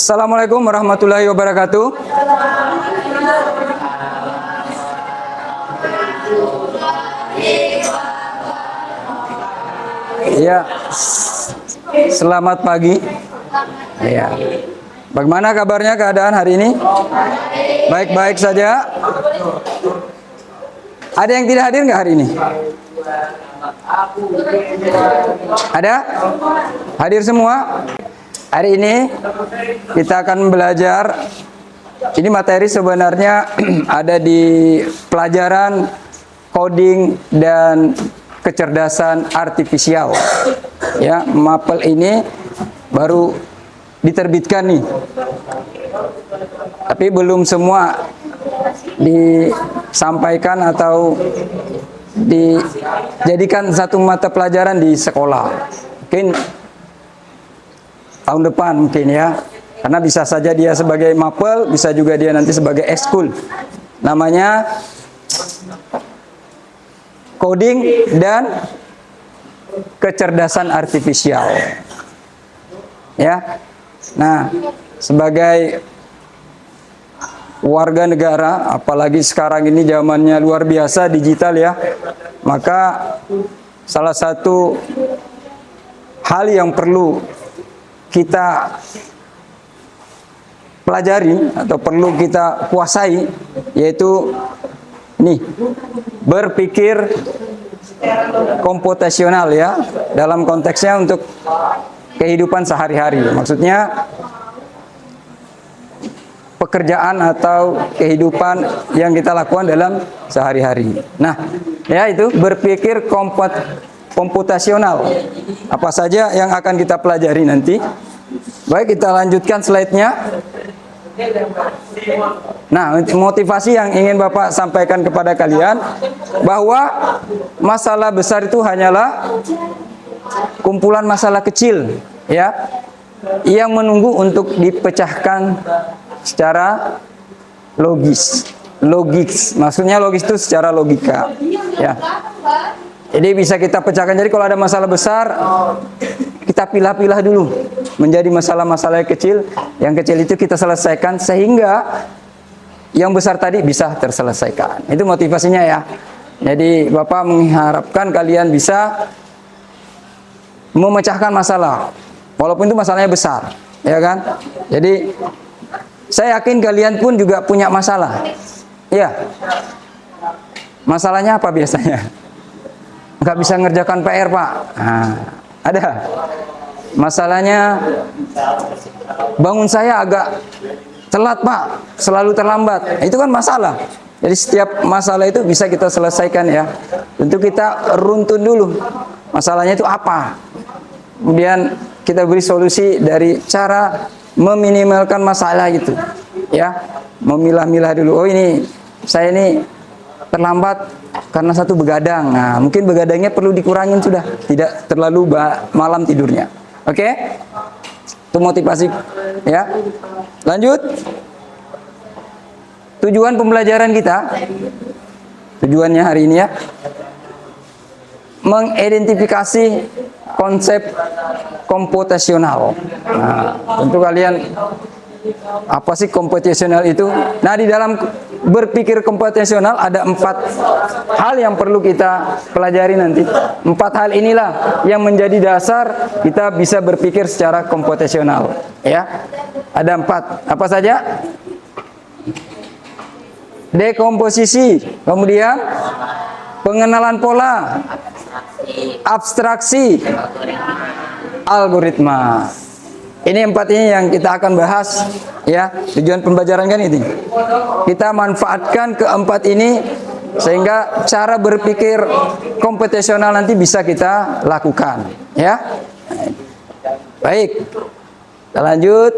Assalamualaikum warahmatullahi wabarakatuh. Ya, selamat pagi. Ya, bagaimana kabarnya, keadaan hari ini? Baik-baik saja. Ada yang tidak hadir nggak hari ini? Ada? Hadir semua? Hari ini kita akan belajar. Ini materi sebenarnya ada di pelajaran coding dan kecerdasan artifisial. Ya, MAPEL ini baru diterbitkan nih. Tapi belum semua disampaikan atau dijadikan satu mata pelajaran di sekolah. Mungkin tahun depan mungkin ya. Karena bisa saja dia sebagai MAPEL, bisa juga dia nanti sebagai ekskul. Namanya coding dan kecerdasan artifisial. Ya. Nah, sebagai warga negara, apalagi sekarang ini zamannya luar biasa digital ya, maka salah satu hal yang perlu kita pelajari atau perlu kita kuasai yaitu nih, berpikir komputasional ya, dalam konteksnya untuk kehidupan sehari-hari. Maksudnya pekerjaan atau kehidupan yang kita lakukan dalam sehari-hari. Nah, ya itu berpikir komputasional. Apa saja yang akan kita pelajari nanti? Baik, kita lanjutkan slide-nya. Nah, motivasi yang ingin Bapak sampaikan kepada kalian bahwa masalah besar itu hanyalah kumpulan masalah kecil ya, yang menunggu untuk dipecahkan secara logis. Maksudnya logis itu secara logika ya. Jadi bisa kita pecahkan. Jadi kalau ada masalah besar, kita pilah-pilah dulu menjadi masalah-masalah kecil. Yang kecil itu kita selesaikan sehingga yang besar tadi bisa terselesaikan. Itu motivasinya ya. Jadi Bapak mengharapkan kalian bisa memecahkan masalah, walaupun itu masalahnya besar, ya kan? Jadi saya yakin kalian pun juga punya masalah. Ya. Masalahnya apa biasanya? Nggak bisa ngerjakan PR, Pak. Nah, ada. Masalahnya bangun saya agak telat, Pak. Selalu terlambat. Itu kan masalah. Jadi setiap masalah itu bisa kita selesaikan ya. Tentu kita runtun dulu. Masalahnya itu apa? Kemudian kita beri solusi dari cara meminimalkan masalah itu. Ya. Memilah-milah dulu. Oh, ini saya ini terlambat karena satu begadang. Nah, mungkin begadangnya perlu dikurangin sudah, tidak terlalu malam tidurnya. Oke? Itu motivasi ya. Lanjut. Tujuan pembelajaran kita. Tujuannya hari ini ya, mengidentifikasi konsep komputasional. Nah, tentu kalian, apa sih komputasional itu? Nah, di dalam berpikir komputasional ada 4 hal yang perlu kita pelajari nanti. 4 hal inilah yang menjadi dasar kita bisa berpikir secara komputasional. Ya, ada 4. Apa saja? Dekomposisi, kemudian pengenalan pola, abstraksi, algoritma. Ini 4 ini yang kita akan bahas ya. Tujuan pembelajaran kan ini. Kita manfaatkan ke-4 ini sehingga cara berpikir komputasional nanti bisa kita lakukan ya. Baik. Kita lanjut.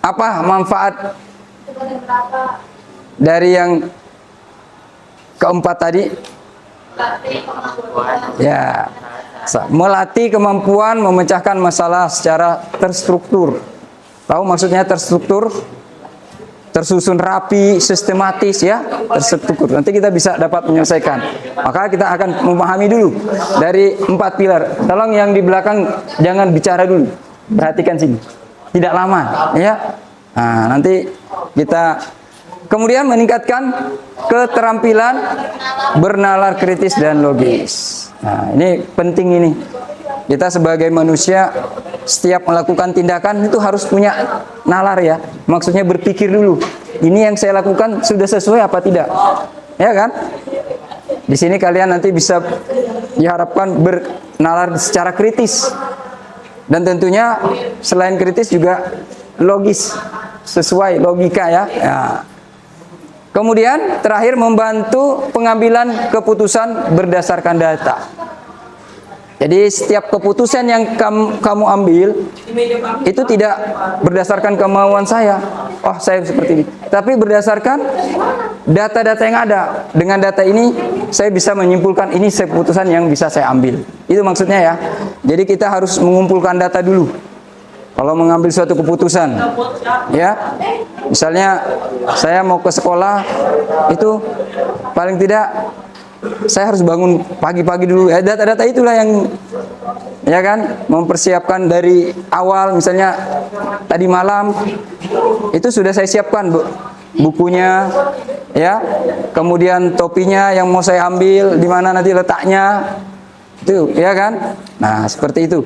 Apa manfaat dari yang ke-4 tadi? Ya. Melatih kemampuan memecahkan masalah secara terstruktur. Tahu maksudnya terstruktur? Tersusun rapi, sistematis ya, terstruktur. Nanti kita bisa dapat menyelesaikan. Maka kita akan memahami dulu dari 4 pilar. Tolong yang di belakang jangan bicara dulu. Perhatikan sini. tidak lama, ya. Nah, nanti kita kemudian meningkatkan keterampilan bernalar kritis dan logis. Nah, ini penting ini. Kita sebagai manusia setiap melakukan tindakan itu harus punya nalar ya. Maksudnya berpikir dulu. Ini yang saya lakukan sudah sesuai apa tidak? Ya kan? Di sini kalian nanti bisa diharapkan bernalar secara kritis. Dan tentunya selain kritis juga logis, sesuai logika ya. Ya. Kemudian terakhir membantu pengambilan keputusan berdasarkan data. Jadi setiap keputusan yang kamu ambil itu tidak berdasarkan kemauan saya. Oh, saya seperti ini. Tapi berdasarkan data-data yang ada. Dengan data ini saya bisa menyimpulkan ini keputusan yang bisa saya ambil. Itu maksudnya ya. Jadi kita harus mengumpulkan data dulu. Kalau mengambil suatu keputusan, ya, misalnya saya mau ke sekolah, itu paling tidak saya harus bangun pagi-pagi dulu. Ya, data-data itulah yang, ya kan, mempersiapkan dari awal. Misalnya tadi malam itu sudah saya siapkan bukunya, ya, kemudian topinya yang mau saya ambil, di mana nanti letaknya. Itu, ya kan? Nah, seperti itu.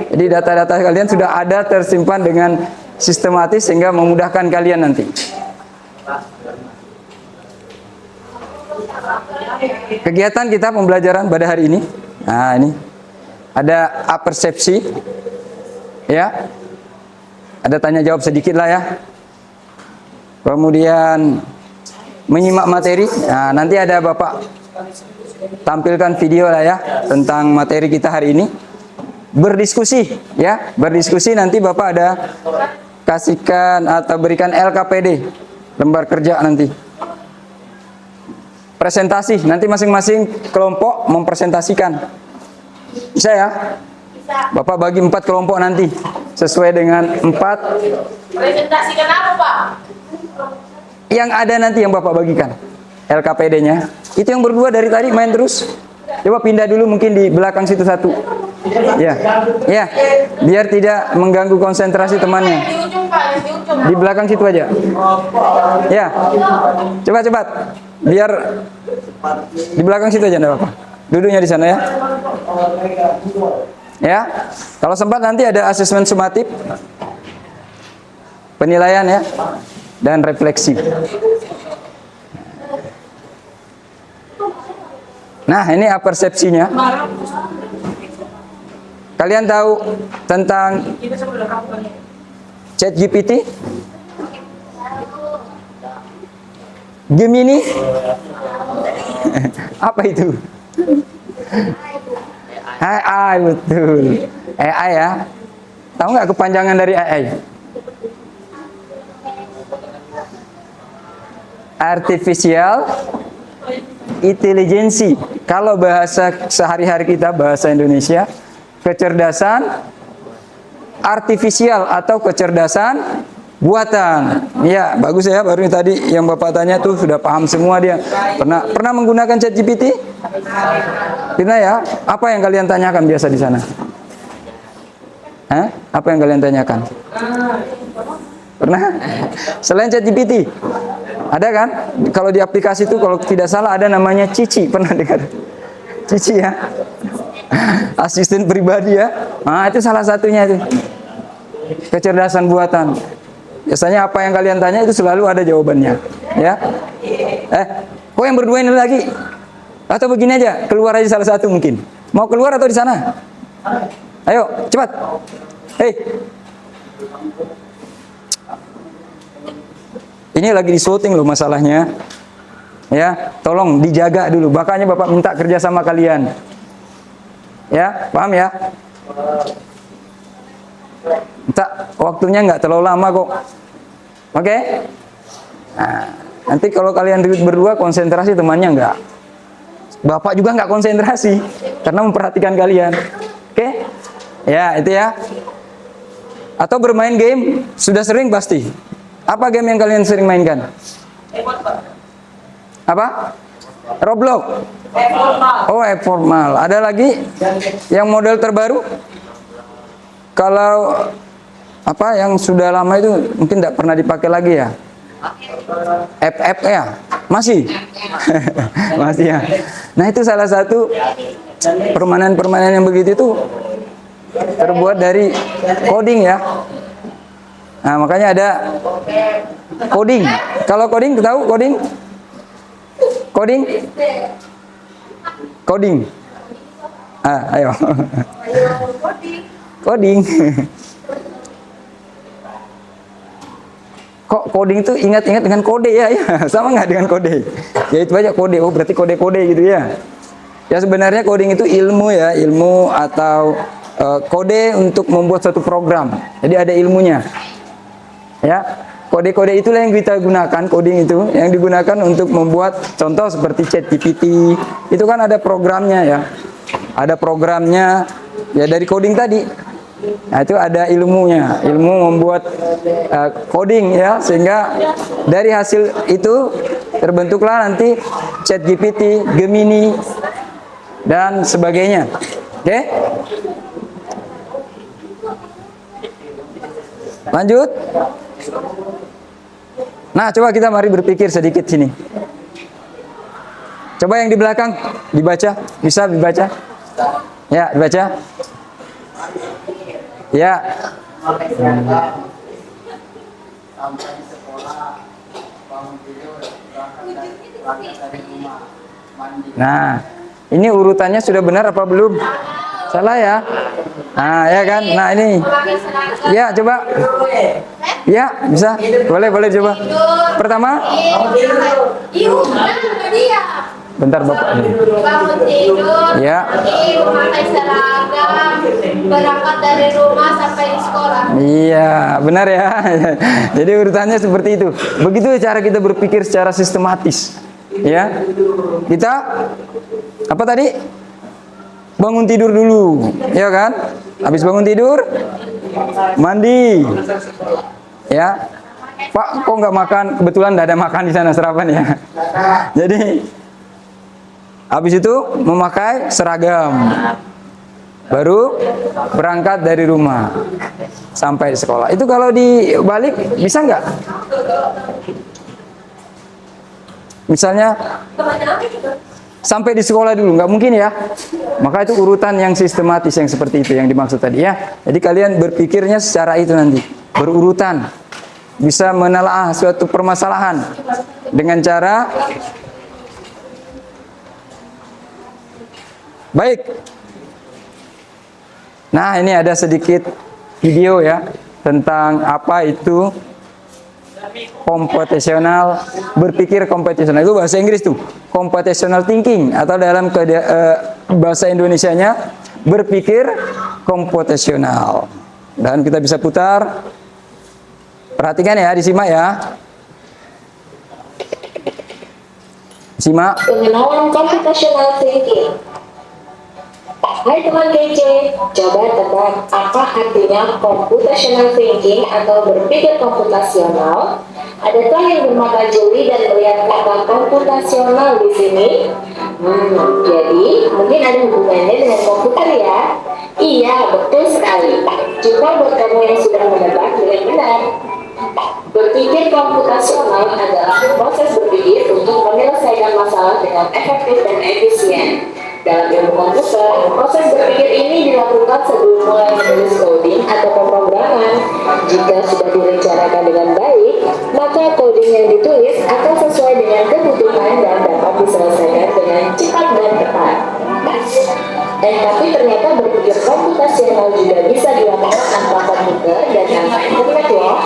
Jadi data-data kalian sudah ada tersimpan dengan sistematis sehingga memudahkan kalian nanti. Kegiatan kita pembelajaran pada hari ini. Nah, ini ada apersepsi. Ya. Ada tanya jawab sedikit lah ya. Kemudian menyimak materi. Nah, nanti ada Bapak tampilkan video lah ya tentang materi kita hari ini. Berdiskusi ya, berdiskusi nanti Bapak ada kasihkan atau berikan LKPD, lembar kerja nanti. Presentasi, nanti masing-masing kelompok mempresentasikan. Bisa ya? Bapak bagi 4 kelompok nanti sesuai dengan 4. Presentasikan apa, Pak? Yang ada nanti yang Bapak bagikan LKPD-nya. Itu yang berdua dari tadi main terus. Coba pindah dulu mungkin di belakang situ satu. Ya. Ya. Biar tidak mengganggu konsentrasi temannya. Di ujung, Pak, yang di ujung. Di belakang situ aja. Ya. Coba cepat. Biar di belakang situ aja enggak apa-apa. Duduknya di sana ya. Ya. Kalau sempat nanti ada asesmen sumatif. Penilaian ya. Dan refleksi. Nah, ini persepsinya. Kalian tahu tentang ChatGPT? Gemini? Apa itu? AI, betul. AI ya. Tahu nggak kepanjangan dari AI? Artificial Intelligence. Kalau bahasa sehari-hari kita, bahasa Indonesia, kecerdasan artifisial atau kecerdasan buatan. Ya, bagus ya. Baru tadi yang Bapak tanya tuh sudah paham semua dia. Pernah menggunakan ChatGPT? Pernah ya? Apa yang kalian tanyakan biasa di sana? Hah? Apa yang kalian tanyakan? Pernah? Selain ChatGPT? Ada kan? Kalau di aplikasi itu kalau tidak salah ada namanya Cici, pernah dengar? Cici ya. Asisten pribadi ya. Nah, itu salah satunya itu. Kecerdasan buatan. Biasanya apa yang kalian tanya itu selalu ada jawabannya, ya. Kok yang berdua ini lagi? Atau begini aja, keluar aja salah satu mungkin. Mau keluar atau di sana? Ayo, cepat. Hei. Ini lagi di syuting loh masalahnya. Ya, tolong dijaga dulu. Makanya Bapak minta kerja sama kalian. Ya, paham ya? Minta waktunya nggak terlalu lama kok. Oke? Nah, nanti kalau kalian berdua konsentrasi, temannya nggak. Bapak juga nggak konsentrasi karena memperhatikan kalian. Oke? Ya, itu ya. Atau bermain game sudah sering pasti. Apa game yang kalian sering mainkan? Apa? Roblox. Oh, formal. Ada lagi yang model terbaru? Kalau apa yang sudah lama itu mungkin tidak pernah dipakai lagi ya. FF ya, masih, masih ya. Nah itu salah satu permainan-permainan yang begitu itu terbuat dari coding ya. Nah makanya ada coding. Kalau coding, tahu coding? Coding? Coding. Ayo. Coding. Kok coding itu ingat-ingat dengan kode ya? Ya, sama nggak dengan kode? Ya itu aja kode. Oh berarti kode-kode gitu ya. Ya sebenarnya coding itu ilmu ya, ilmu atau kode untuk membuat suatu program. Jadi ada ilmunya. Ya, kode-kode itulah yang kita gunakan, coding itu yang digunakan untuk membuat contoh seperti ChatGPT. Itu kan ada programnya ya. Ada programnya ya dari coding tadi. Nah, itu ada ilmunya, ilmu membuat coding ya, sehingga dari hasil itu terbentuklah nanti ChatGPT, Gemini dan sebagainya. Oke? Lanjut. Nah, coba kita mari berpikir sedikit sini. Coba yang di belakang dibaca, bisa dibaca? Ya, dibaca. Ya. Nah, ini urutannya sudah benar apa belum? Salah ya? Nah, ya kan? Nah, ini. Ya, coba. Ya, bisa. Boleh, boleh coba. Pertama. Bentar, Bapak. Bangun tidur, Ya. memakai seragam, berangkat dari rumah sampai di sekolah. Iya, benar ya. Jadi urutannya seperti itu. Begitu cara kita berpikir secara sistematis. Ya. Kita apa tadi? Bangun tidur dulu, ya kan? Habis bangun tidur, mandi. Ya. Pak, kok nggak makan? Kebetulan nggak ada makan di sana sarapan ya. Jadi habis itu memakai seragam. Baru berangkat dari rumah sampai sekolah. Itu kalau dibalik bisa nggak? Misalnya sampai di sekolah dulu, nggak mungkin ya. Maka itu urutan yang sistematis yang seperti itu yang dimaksud tadi ya. Jadi kalian berpikirnya secara itu nanti, berurutan. Bisa menelaah suatu permasalahan dengan cara baik. Nah, ini ada sedikit video ya tentang apa itu komputasional, berpikir komputasional. Itu bahasa Inggris tuh, computational thinking, atau dalam bahasa Indonesianya berpikir komputasional. Dan kita bisa putar. Perhatikan ya, disimak ya. Simak. Pengenalan computational thinking. Hai teman kece, coba tebak apa artinya computational thinking atau berpikir komputasional? Adakah yang bermata jeli dan melihat kata komputasional di sini? Jadi mungkin ada hubungannya dengan komputer ya? Iya, betul sekali. Cuma buat kamu yang sudah menebak dengan benar. Berpikir komputasional adalah proses berpikir untuk menyelesaikan masalah dengan efektif dan efisien. Dalam ilmu komputer, proses berpikir ini dilakukan sebelum mulai menulis coding atau pemrograman. Jika sudah direncanakan dengan baik, maka coding yang ditulis akan sesuai dengan kebutuhan dan dapat diselesaikan dengan cepat dan tepat. Tapi ternyata berpikir komputasional juga bisa dilakukan tanpa komputer dan tanpa internet loh.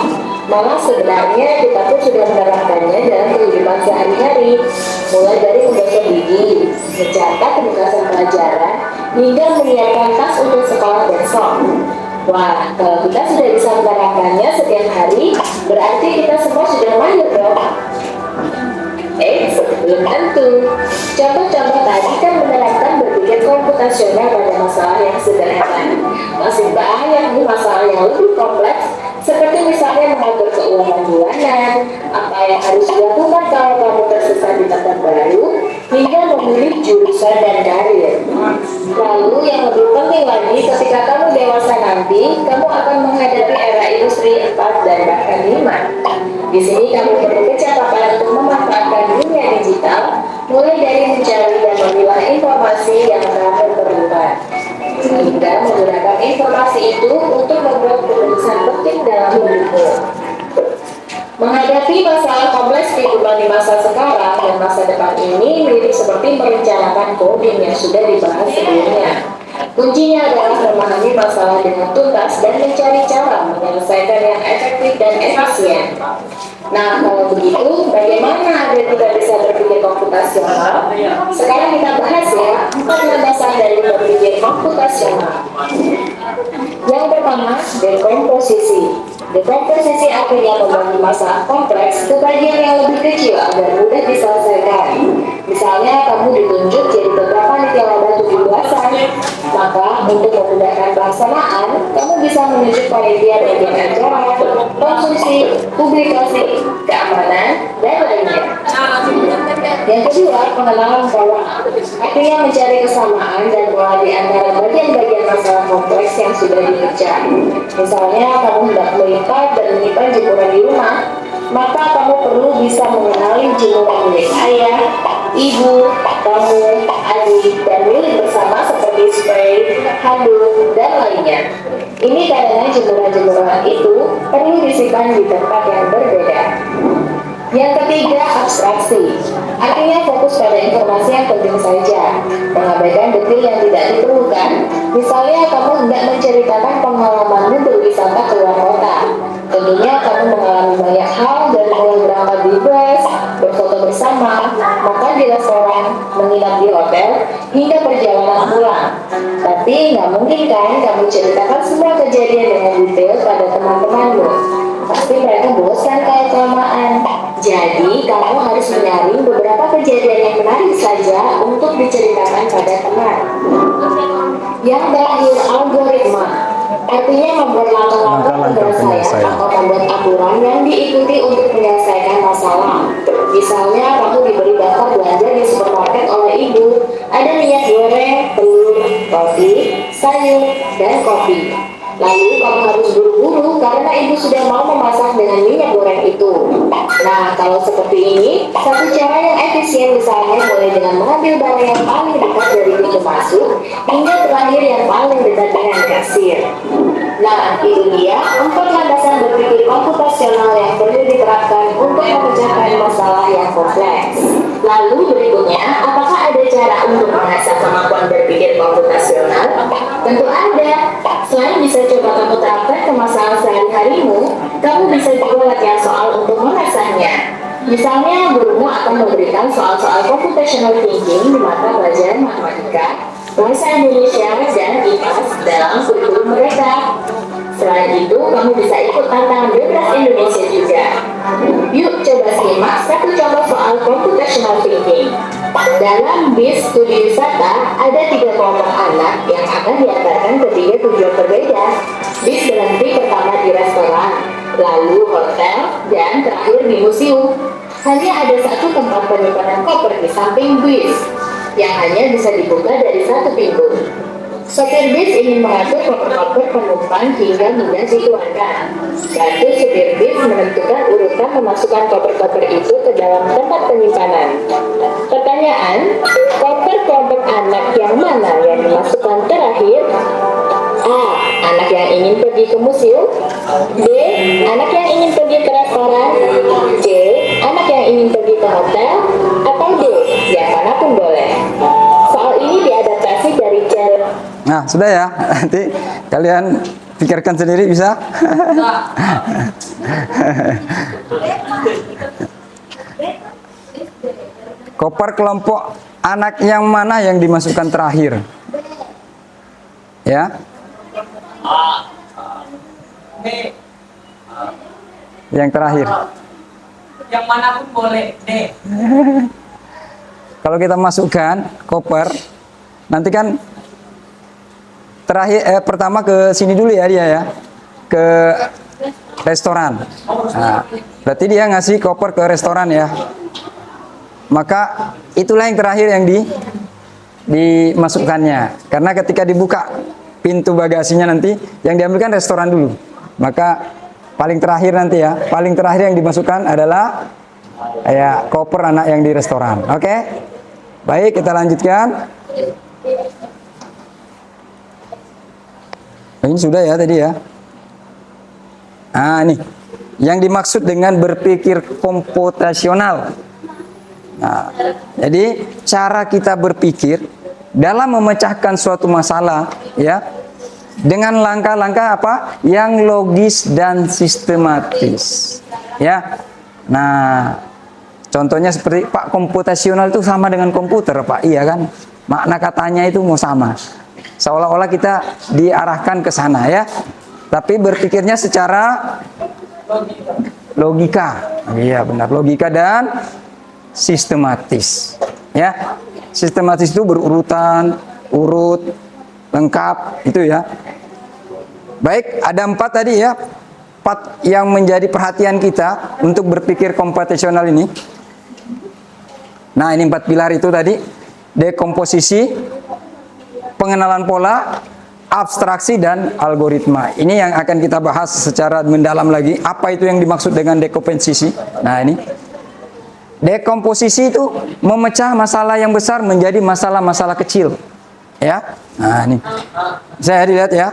Malah sebenarnya kita pun sudah menerapkannya dalam kehidupan sehari-hari, mulai dari menggosok gigi, mencatat penugasan pelajaran, hingga menyiapkan tas untuk sekolah besok. Wah, kalau kita sudah bisa menerapkannya setiap hari, berarti kita semua sudah mahir dong. Belum tentu. Contoh-contoh tadi kan menerapkan berpikir komputasional pada masalah yang sederhana. Masih banyak nih masalah yang lebih kompleks, seperti misalnya mengatur keuangan bulanan, apa yang harus dilakukan kalau kamu tersesat di tempat baru, hingga memilih jurusan dan karir. Lalu yang lebih penting lagi, ketika kamu dewasa nanti, nanti kamu akan menghadapi era industri 4 dan bahkan 5. Di sini kamu perlu kecakapan untuk memanfaatkan dunia digital, mulai dari mencari dan memilah informasi yang kamu perlukan, hingga menggunakan informasi itu untuk membuat keputusan penting dalam hidupmu. Menghadapi masalah kompleks kehidupan di masa sekarang dan masa depan ini mirip seperti merencanakan coding yang sudah dibahas sebelumnya. Kuncinya adalah memahami masalah dengan tuntas dan mencari cara menyelesaikan yang efektif dan efisien. Nah, kalau begitu, bagaimana agar kita bisa berpikir komputasional? Sekarang kita bahas ya, 4 landasan dari berpikir komputasional. Yang pertama, dekomposisi. Dekomposisi artinya membagi masalah kompleks ke bagian yang lebih kecil agar mudah diselesaikan. Misalnya, kamu ditunjuk jadi beberapa panitia lomba 17-an. Maka, untuk memudahkan pelaksanaan, kamu bisa menunjuk panitia bagian acara, konsumsi, publikasi, keamanan, dan lainnya. Yang kedua, pengenalan pola. Artinya mencari kesamaan dan pola di antara bagian-bagian masalah kompleks yang sudah dipecah. Misalnya, kamu hendak melipat dan menyimpan jemuran di rumah, maka kamu perlu bisa mengenali jemuran milik ayah, ibu, kamu, adik, dan milik bersama seperti spray, handuk, dan lainnya. Ini karena jemuran-jemuran itu perlu disimpan di tempat yang berbeda. Yang ketiga, abstraksi. Artinya fokus pada informasi yang penting saja, mengabaikan detail yang tidak diperlukan. Misalnya, kamu hendak menceritakan pengalamanmu berwisata ke luar kota. Tentunya kamu mengalami banyak hal dari mulai berangkat di bus, berfoto bersama, makan di restoran, menginap di hotel, hingga perjalanan pulang. Tapi nggak mungkin kan kamu ceritakan semua kejadian dengan detail pada teman-temanmu. Pasti mereka bosan kayak kelamaan. Jadi, kamu harus menyaring beberapa kejadian yang menarik saja untuk diceritakan pada teman. Yang terakhir, algoritma. Artinya membuat langkah-langkah penyelesaian atau membuat aturan yang diikuti untuk menyelesaikan masalah. Misalnya, kamu diberi daftar belanja di supermarket oleh ibu. Ada minyak goreng, telur, roti, sayur, dan kopi. Lalu kamu harus buru-buru karena ibu sudah mau memasak dengan minyak goreng itu. Nah, kalau seperti ini, satu cara yang efisien misalnya mulai dengan mengambil barang yang paling dekat dari pintu masuk hingga terakhir yang paling dekat dengan kasir. Nah, itu dia 4 landasan berpikir komputasional yang perlu diterapkan untuk memecahkan masalah yang kompleks. Lalu berikutnya, apakah ada cara untuk mengasah kemampuan berpikir komputasional? Tentu ada. Selain bisa coba kamu terapkan ke masalah sehari-harimu, kamu bisa juga latihan soal untuk mengasahnya. Misalnya, gurumu akan memberikan soal-soal computational thinking di mata pelajaran matematika, bahasa Indonesia, dan IPAS dalam kurikulum mereka. Selain itu, kamu bisa ikut tantangan bebas Indonesia juga. Yuk coba simak satu contoh soal computational thinking. Dalam bis studi wisata, ada 3 kelompok anak yang akan diantarkan ke 3 tujuan berbeda. Bis berhenti pertama di restoran, lalu hotel, dan terakhir di museum. Hanya ada satu tempat penyimpanan koper di samping bis, yang hanya bisa dibuka dari satu pintu. Sopir bis ingin mengatur koper-koper penumpang hingga mudah dikeluarkan. Lalu supir bis menentukan urutan memasukkan koper-koper itu ke dalam tempat penyimpanan. Pertanyaan, koper kelompok anak yang mana yang dimasukkan terakhir? A. Anak yang ingin pergi ke museum. B. Anak yang ingin pergi ke restoran. C. Anak yang ingin pergi ke hotel. Atau D. Yang manapun boleh. Soal ini diadaptasi dari cara. Nah, sudah ya. Nanti kalian pikirkan sendiri bisa. Koper kelompok anak yang mana yang dimasukkan terakhir? Ya. Yang terakhir. Yang manapun boleh, D. Kalau kita masukkan koper, nanti kan terakhir pertama ke sini dulu ya dia ya, ke restoran. Nah, berarti dia ngasih koper ke restoran ya. Maka itulah yang terakhir yang dimasukkannya. Karena ketika dibuka pintu bagasinya nanti yang diambilkan restoran dulu. Maka paling terakhir nanti ya, paling terakhir yang dimasukkan adalah ya koper anak yang di restoran. Oke? Baik, kita lanjutkan. Ini sudah ya tadi ya. Nah, ini yang dimaksud dengan berpikir komputasional. Nah, jadi cara kita berpikir dalam memecahkan suatu masalah ya dengan langkah-langkah apa yang logis dan sistematis ya. Nah, contohnya seperti Pak, komputasional itu sama dengan komputer Pak, iya kan? Makna katanya itu mau sama, seolah-olah kita diarahkan ke sana ya, tapi berpikirnya secara logika. Iya benar, logika dan sistematis ya. Sistematis itu berurutan, urut, lengkap itu ya. Baik, ada 4 tadi ya, 4 yang menjadi perhatian kita untuk berpikir komputasional ini. Nah, ini 4 pilar itu tadi: dekomposisi, pengenalan pola, abstraksi, dan algoritma. Ini yang akan kita bahas secara mendalam lagi. Apa itu yang dimaksud dengan dekomposisi? Nah, ini dekomposisi itu memecah masalah yang besar menjadi masalah-masalah kecil ya. Nah, ini saya lihat ya,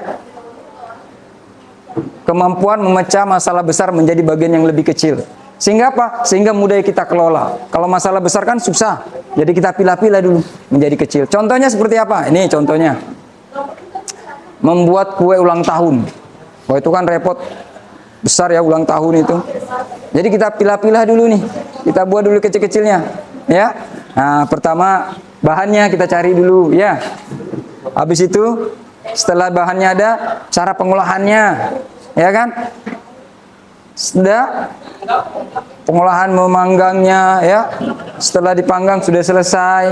kemampuan memecah masalah besar menjadi bagian yang lebih kecil, sehingga apa? Sehingga mudah kita kelola. Kalau masalah besar kan susah, jadi kita pilah-pilah dulu menjadi kecil. Contohnya seperti apa? Ini contohnya, membuat kue ulang tahun. Wah, itu kan repot, besar ya ulang tahun itu. Jadi kita pilah-pilah dulu nih, kita buat dulu kecil-kecilnya ya. Nah, pertama bahannya kita cari dulu ya. Habis itu setelah bahannya ada, cara pengolahannya ya kan. Sudah pengolahan, memanggangnya ya. Setelah dipanggang sudah selesai,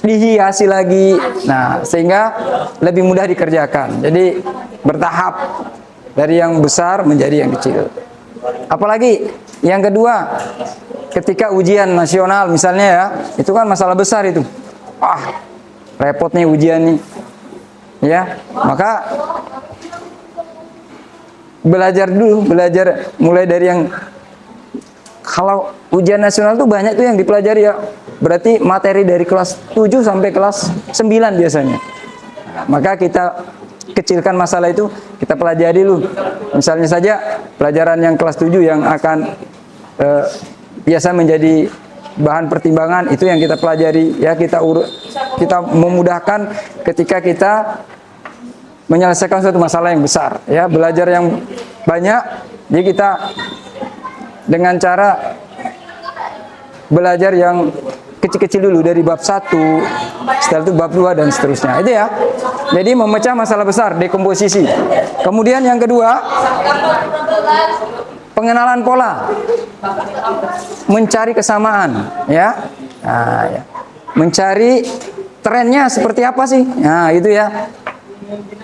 dihiasi lagi. Nah, sehingga lebih mudah dikerjakan. Jadi bertahap dari yang besar menjadi yang kecil. Apalagi yang kedua, ketika ujian nasional misalnya ya, itu kan masalah besar itu. Repot nih ujian nih ya. Maka belajar dulu, belajar mulai dari yang, kalau ujian nasional tuh banyak tuh yang dipelajari ya. Berarti materi dari kelas 7 sampai kelas 9 biasanya. Maka kita kecilkan masalah itu, kita pelajari dulu. Misalnya saja pelajaran yang kelas 7 yang akan biasa menjadi bahan pertimbangan, itu yang kita pelajari ya. Kita memudahkan ketika kita menyelesaikan suatu masalah yang besar ya. Belajar yang banyak, jadi kita dengan cara belajar yang kecil-kecil dulu, dari bab 1, setelah itu bab 2 dan seterusnya. Itu ya. Jadi memecah masalah besar, dekomposisi. Kemudian yang kedua, pengenalan pola. Mencari kesamaan ya. Nah, ya. Mencari trennya seperti apa sih? Nah, itu ya.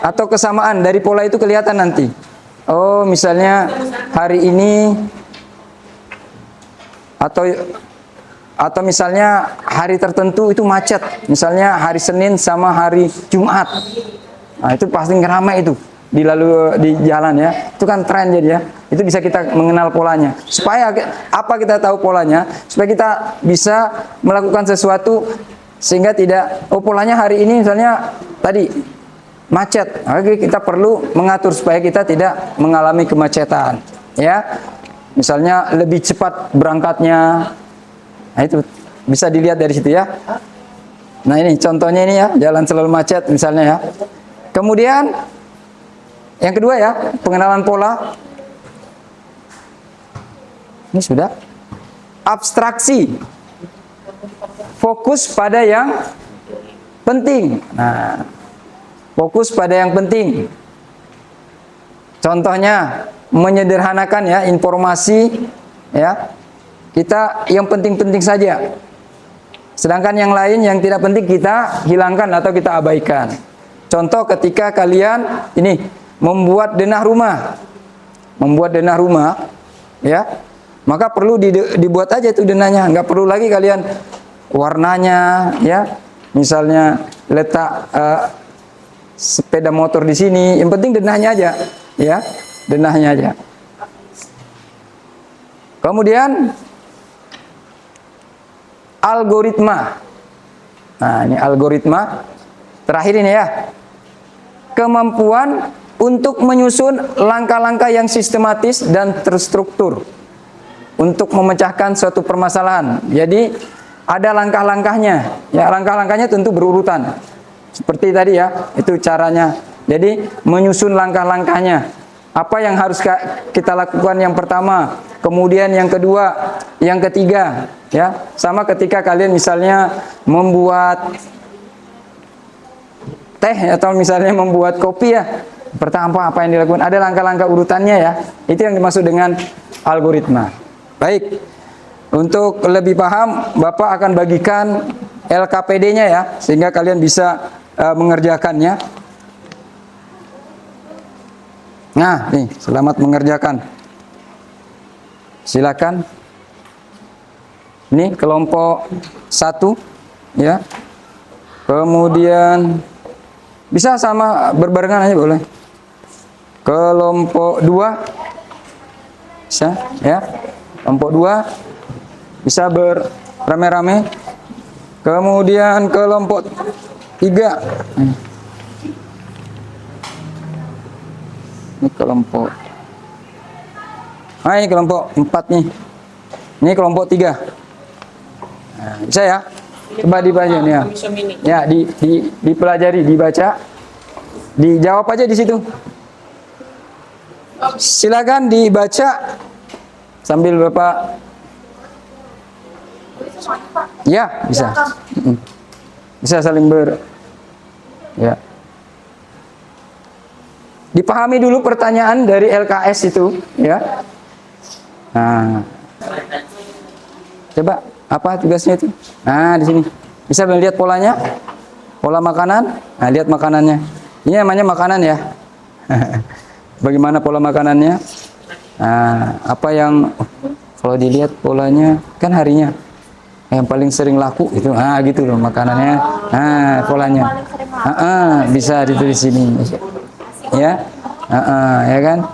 Atau kesamaan dari pola itu kelihatan nanti. Oh, misalnya hari ini atau misalnya hari tertentu itu macet, misalnya hari Senin sama hari Jumat. Nah, itu pasti ramai itu di jalan ya. Itu kan tren jadi ya. Itu bisa kita mengenal polanya. Supaya apa kita tahu polanya? Supaya kita bisa melakukan sesuatu sehingga tidak, polanya hari ini misalnya tadi macet. Oke, kita perlu mengatur supaya kita tidak mengalami kemacetan ya. Misalnya lebih cepat berangkatnya. Nah, itu bisa dilihat dari situ ya. Nah, ini contohnya ini ya, jalan selalu macet misalnya ya. Kemudian yang kedua ya, pengenalan pola. Ini sudah. Abstraksi. Fokus pada yang penting. Nah, fokus pada yang penting. Contohnya menyederhanakan ya informasi ya. Kita yang penting-penting saja. Sedangkan yang lain yang tidak penting kita hilangkan atau kita abaikan. Contoh ketika kalian ini membuat denah rumah. Membuat denah rumah ya. Maka perlu dibuat aja itu denahnya, nggak perlu lagi kalian warnanya ya. Misalnya letak sepeda motor di sini. Yang penting denahnya aja, ya, denahnya aja. Kemudian algoritma. Nah, ini algoritma. Terakhir ini ya. Kemampuan untuk menyusun langkah-langkah yang sistematis dan terstruktur untuk memecahkan suatu permasalahan. Jadi ada langkah-langkahnya. Ya, langkah-langkahnya tentu berurutan. Seperti tadi ya, itu caranya. Jadi menyusun langkah-langkahnya. Apa yang harus kita lakukan yang pertama, kemudian yang kedua, yang ketiga, ya. Sama ketika kalian misalnya membuat teh atau misalnya membuat kopi ya. Pertama apa yang dilakukan? Ada langkah-langkah urutannya ya. Itu yang dimaksud dengan algoritma. Baik. Untuk lebih paham, Bapak akan bagikan LKPD-nya ya, sehingga kalian bisa mengerjakannya. Nah, nih, selamat mengerjakan. Silakan. Ini kelompok 1 ya. Kemudian bisa sama berbarengan aja boleh. Kelompok 2 bisa ya. Kelompok 2 bisa berame-rame. Kemudian kelompok 3. Ini kelompok. Nah, ini kelompok 4 nih. Ini kelompok 3. Nah, bisa ya? Coba dibaca nih ya. Ya, dipelajari, dibaca. Dijawab aja di situ. Silakan dibaca sambil Bapak. Ya, bisa. Bisa saling ya. Dipahami dulu pertanyaan dari LKS itu, ya. Nah, coba apa tugasnya itu? Nah, di sini bisa melihat polanya, pola makanan. Nah, lihat makanannya. Ini namanya makanan ya. Bagaimana pola makanannya? Nah, apa yang kalau dilihat polanya kan harinya yang paling sering laku itu, gitu loh makanannya. Nah, polanya. Bisa ditulis sini. Ya, ya kan,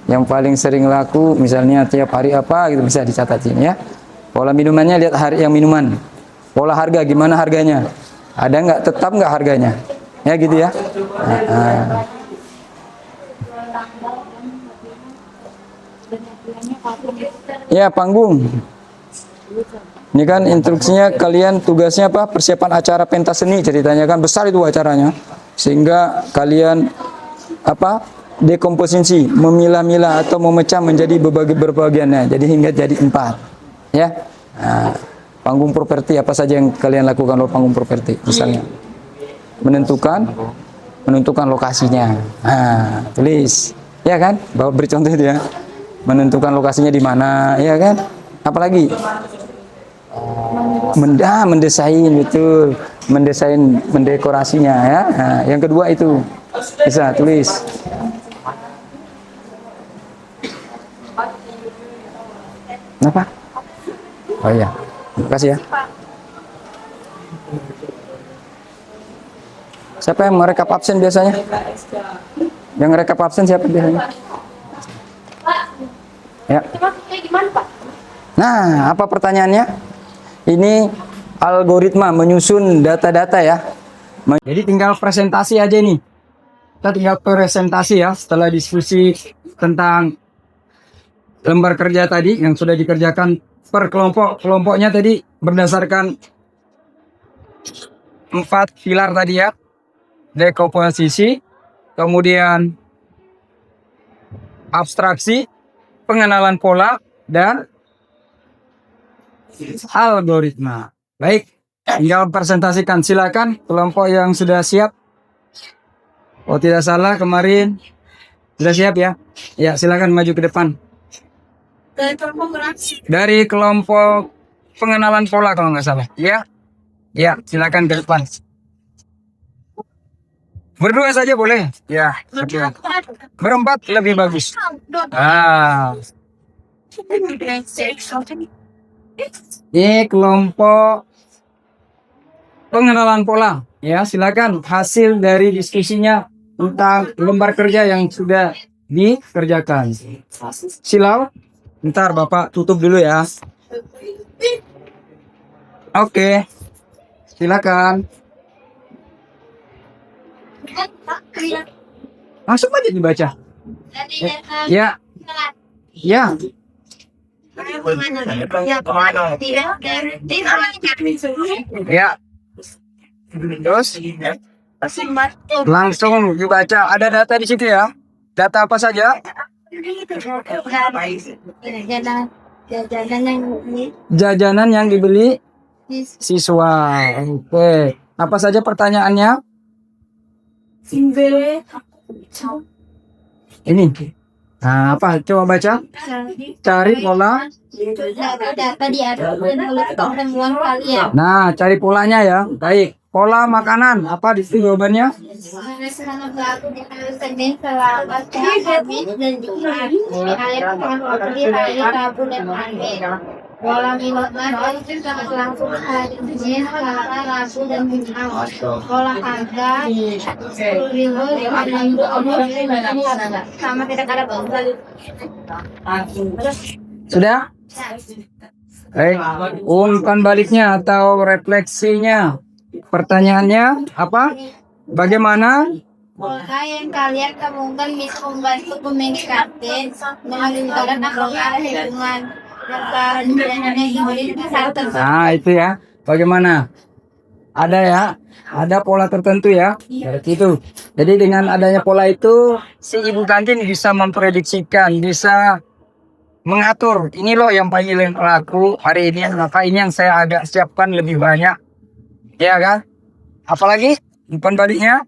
yang paling sering laku misalnya tiap hari apa gitu bisa dicatat sini ya. Pola minumannya lihat hari yang minuman. Pola harga gimana harganya? Ada nggak, tetap nggak harganya? Ya gitu ya. Ya, panggung. Ini kan instruksinya kalian tugasnya apa? Persiapan acara pentas seni ceritanya kan, besar itu acaranya. Sehingga kalian dekomposisi, memilah-milah atau memecah menjadi berbagiannya, jadi hingga jadi 4 ya. Nah, panggung properti apa saja yang kalian lakukan oleh panggung properti? Misalnya menentukan lokasinya. Nah, tulis ya kan, bawa beri contoh itu ya, menentukan lokasinya di mana ya kan. Apalagi mendesain, betul, mendekorasinya ya. Nah, yang kedua itu bisa tulis. Kenapa? Oh iya, terima kasih ya. Siapa yang merekap absen biasanya? Yang merekap absen siapa biasanya? Ya. Gimana, Pak? Nah, apa pertanyaannya? Ini algoritma menyusun data-data ya. Jadi tinggal presentasi aja nih. Kita tinggal presentasi ya setelah diskusi tentang lembar kerja tadi yang sudah dikerjakan per kelompok. Kelompoknya tadi berdasarkan 4 pilar tadi ya. Dekomposisi, kemudian abstraksi, pengenalan pola, dan algoritma. Baik, tinggal presentasikan. Silakan kelompok yang sudah siap. Oh, tidak salah kemarin sudah siap ya. Ya, silakan maju ke depan. Dari kelompok pengenalan pola kalau nggak salah. Ya, ya, silakan ke depan. Berdua saja boleh. Ya, berdua. Berempat lebih bagus. Ini kelompok pengenalan pola. Ya, silakan hasil dari diskusinya tentang lembar kerja yang sudah dikerjakan. Silau, ntar Bapak tutup dulu ya. Oke, silakan. Langsung aja dibaca. Ya, ya. Ya. Terus langsung dibaca. Ada data di situ ya. Data apa saja? Jajanan yang dibeli siswa. Oke. Apa saja pertanyaannya? Ini. Nah, apa? Coba baca. Cari pola. Data diatur oleh pertemuan kalian. Nah, cari polanya ya. Baik. Pola makanan. Apa di situ jawabannya? Sana pelaku di hari Senin, Selasa, Kamis, dan Jumat. Di hari Rabu, di hari Rabu dan Kamis. Pola minuman langsung hari Senin, Selasa, Rabu, dan Jumat. Pola harga 10.000, 5.000, sama tidak ada bangsa. Sudah? Baik. Umpan baliknya atau refleksinya. Pertanyaannya apa? Bagaimana Pola yang kalian temukan bisa membantu pemingkatan menunjukkan apakah hubungan antara diberi satu. Nah, itu ya. Bagaimana? Ada ya. Ada pola tertentu ya. Seperti itu. Jadi dengan adanya pola itu, si ibu kantin bisa memprediksikan, bisa mengatur. Ini loh yang paling laku hari ini, maka ini yang saya agak siapkan lebih banyak. Ya kan? Apalagi umpan baliknya?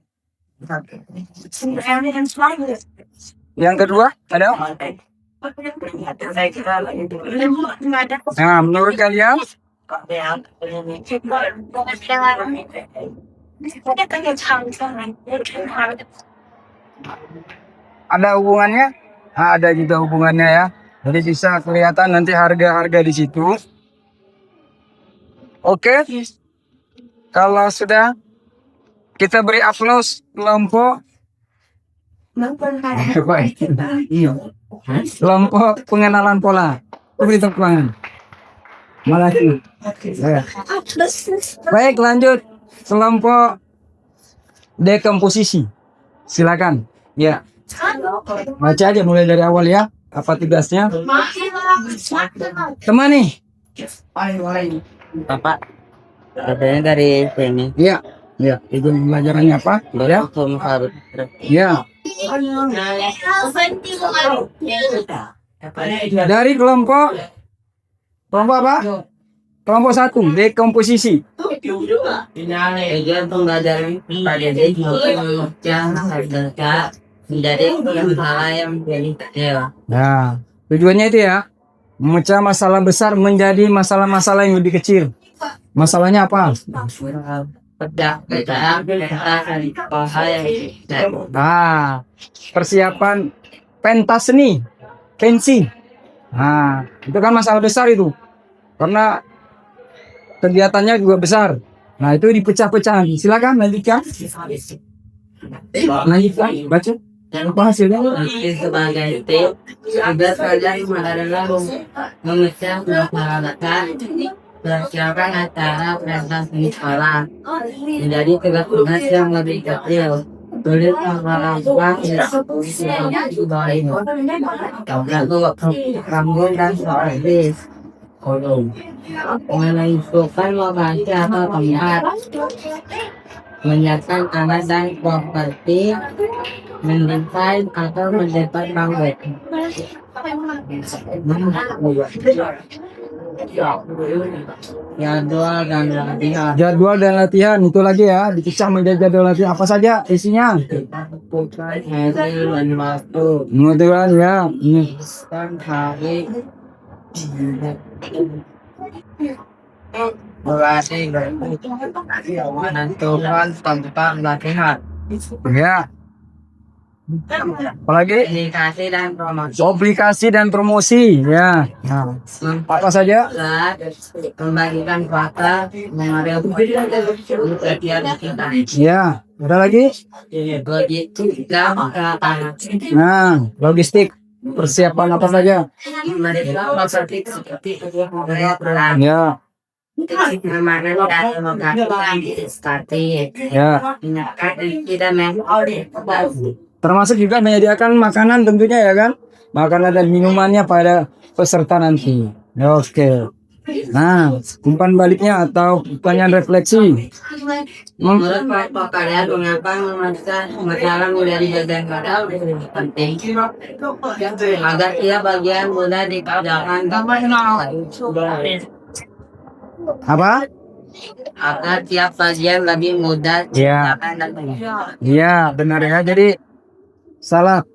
Yang kedua ada? Nah, menurut kalian? Ada hubungannya? Nah, ada juga hubungannya ya. Jadi bisa kelihatan nanti harga-harga di situ. Oke. Kalau sudah kita beri aplaus kelompok kelompok pengenalan pola. Beri tepuk tangan. Makasih. Ya. Baik, lanjut kelompok dekomposisi. Silakan. Ya. Baca aja mulai dari awal ya. Apa tugasnya? Teman nih. Bapak, katanya dari sini. Iya. Ya, itu pelajarannya apa? Ya. Ya. Dari kelompok apa? Kelompok 1, dekomposisi. Tujuan pembelajaran pada diri yang harga menjadi masalah yang menjadi kecil. Nah, tujuannya itu ya, memecah masalah besar menjadi masalah-masalah yang lebih kecil. Masalahnya apa? Nah, persiapan pentas seni, pensi. Nah, itu kan masalah besar itu. Karena kegiatannya juga besar. Nah, itu dipecah-pecah. Silakan lanjutkan. Lanjutkan, baca. Apa hasilnya? Sebagai tim, tugas kalian adalah memecah masalah persiapan acara pentas seni sekolah menjadi tugas-tugas yang lebih kecil. Tulis masalah di bawah ini. Lalu rambut dan soalis. Menentukan lokasi atau tempat. Menyiapkan alat dan properti. Mendesain atau mendesain rambut. Jadwal dan latihan itu lagi ya, dipecah menjadi jadwal latihan apa saja isinya. Motivasi ya. Menentukan tempat latihan. Ya. Apalagi Aplikasi dan promosi. aplikasi dan promosi ya. Nah, apa saja? Membagikan fakta, memorial untuk setiap kita. Ya, ada lagi? Begitu juga makanan. Nah, logistik persiapan apa saja? Mereka seperti peran Ya, memanen dan menggantikan seperti ya. tidak mengaudit. Termasuk juga menyediakan makanan tentunya ya kan? Makanan dan minumannya pada peserta nanti. Oke. Nah, umpan baliknya atau pertanyaan refleksi. Menurut Pak kalian mengapa memasukkan masalah mudah dijaga modal penting agar ia bagian mudah dikerjakan Apa? agar tiap bagian lebih mudah Ya. dikerjakan dan Iya, benar ya. Jadi salah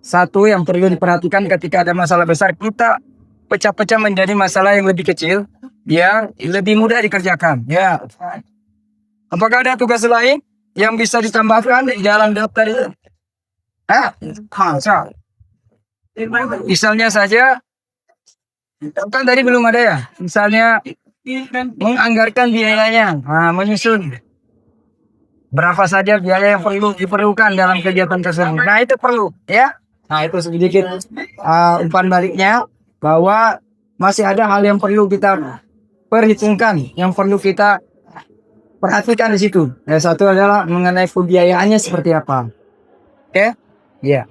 satu yang perlu diperhatikan ketika ada masalah besar, kita pecah-pecah menjadi masalah yang lebih kecil, yang lebih mudah dikerjakan. Ya. Apakah ada tugas lain yang bisa ditambahkan di dalam daftar itu? So. Misalnya saja, kan tadi belum ada ya. Misalnya menganggarkan biayanya, menyusun berapa saja biaya yang perlu diperlukan dalam kegiatan tersebut. Nah itu perlu ya. Nah itu sedikit umpan baliknya bahwa masih ada hal yang perlu kita perhitungkan, yang perlu kita perhatikan di situ. Yang satu adalah mengenai pembiayaannya seperti apa. Oke? Ya.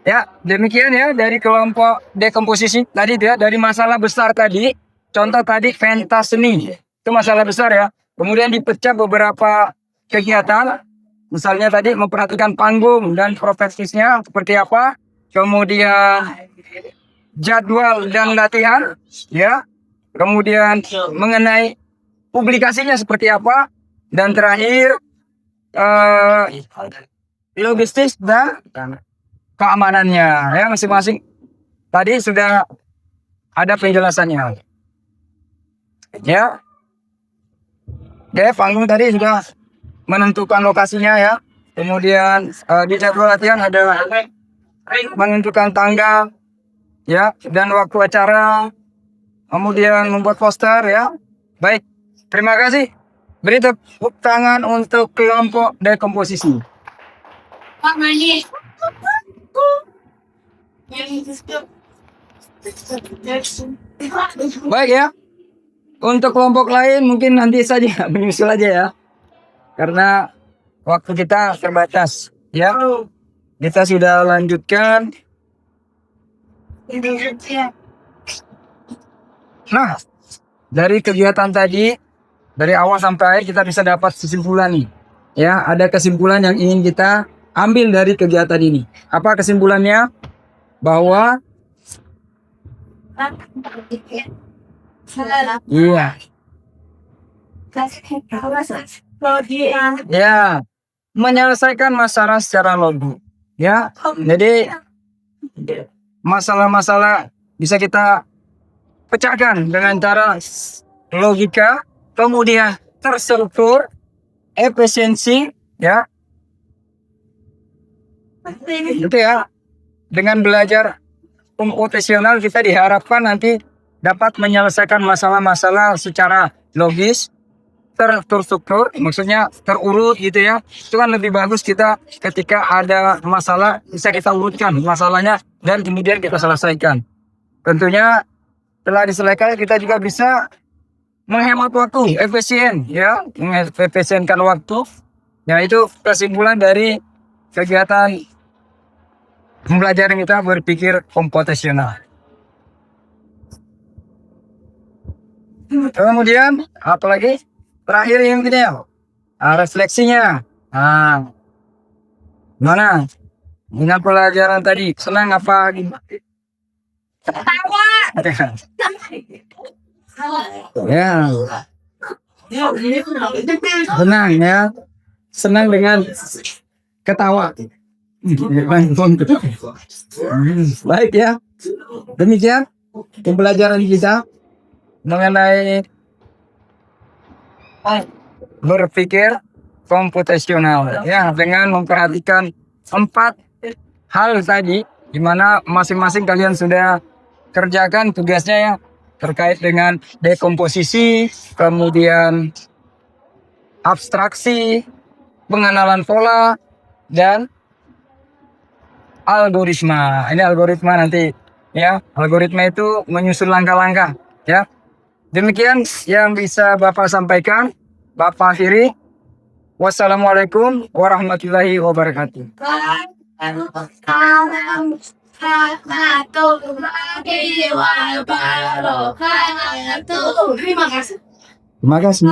Ya, demikian ya dari kelompok dekomposisi tadi ya, dari masalah besar tadi. Contoh tadi pentas seni. Itu masalah besar ya. Kemudian dipecah beberapa kegiatan, misalnya tadi memperhatikan panggung dan profesinya seperti apa, kemudian jadwal dan latihan, ya, kemudian mengenai publikasinya seperti apa, dan terakhir logistik dan keamanannya, ya masing-masing tadi sudah ada penjelasannya, ya. Oke, panggung tadi sudah menentukan lokasinya ya. Kemudian di jadwal latihan ada menentukan tanggal ya dan waktu acara. Kemudian membuat poster ya. Baik, terima kasih. Beri tepuk tangan untuk kelompok dekomposisi. Baik ya. Untuk kelompok lain mungkin nanti saja menyusul aja ya. Karena waktu kita terbatas ya. Kita sudah lanjutkan. Nah, dari kegiatan tadi dari awal sampai akhir kita bisa dapat kesimpulan nih. Ya, ada kesimpulan yang ingin kita ambil dari kegiatan ini. Apa kesimpulannya? Bahwa iya. Ya, menyelesaikan masalah secara logis. Ya, jadi masalah-masalah bisa kita pecahkan dengan cara logika, kemudian terstruktur, efisiensi, ya. Itu ya. Dengan belajar komputasional kita diharapkan nanti dapat menyelesaikan masalah-masalah secara logis, terstruktur, maksudnya terurut gitu ya. Itu kan lebih bagus kita ketika ada masalah bisa kita urutkan masalahnya dan kemudian kita selesaikan. Tentunya setelah diselesaikan kita juga bisa menghemat waktu, efisien ya, mengefisienkan waktu. Ya itu kesimpulan dari kegiatan pembelajaran kita berpikir komputasional. Kemudian apalagi terakhir yang ini ya, refleksinya. Mana dengan pelajaran tadi senang apa? Ya, senang ya, senang dengan ketawa. Baik ya, demikian pembelajaran kita mengenai berpikir komputasional ya, dengan memperhatikan 4 hal tadi, di mana masing-masing kalian sudah kerjakan tugasnya ya, terkait dengan dekomposisi, kemudian abstraksi, pengenalan pola, dan algoritma. Ini algoritma nanti ya. Algoritma itu menyusun langkah-langkah ya. Demikian yang bisa Bapak sampaikan. Bapak akhiri. Wassalamualaikum warahmatullahi wabarakatuh. Terima kasih. Terima kasih.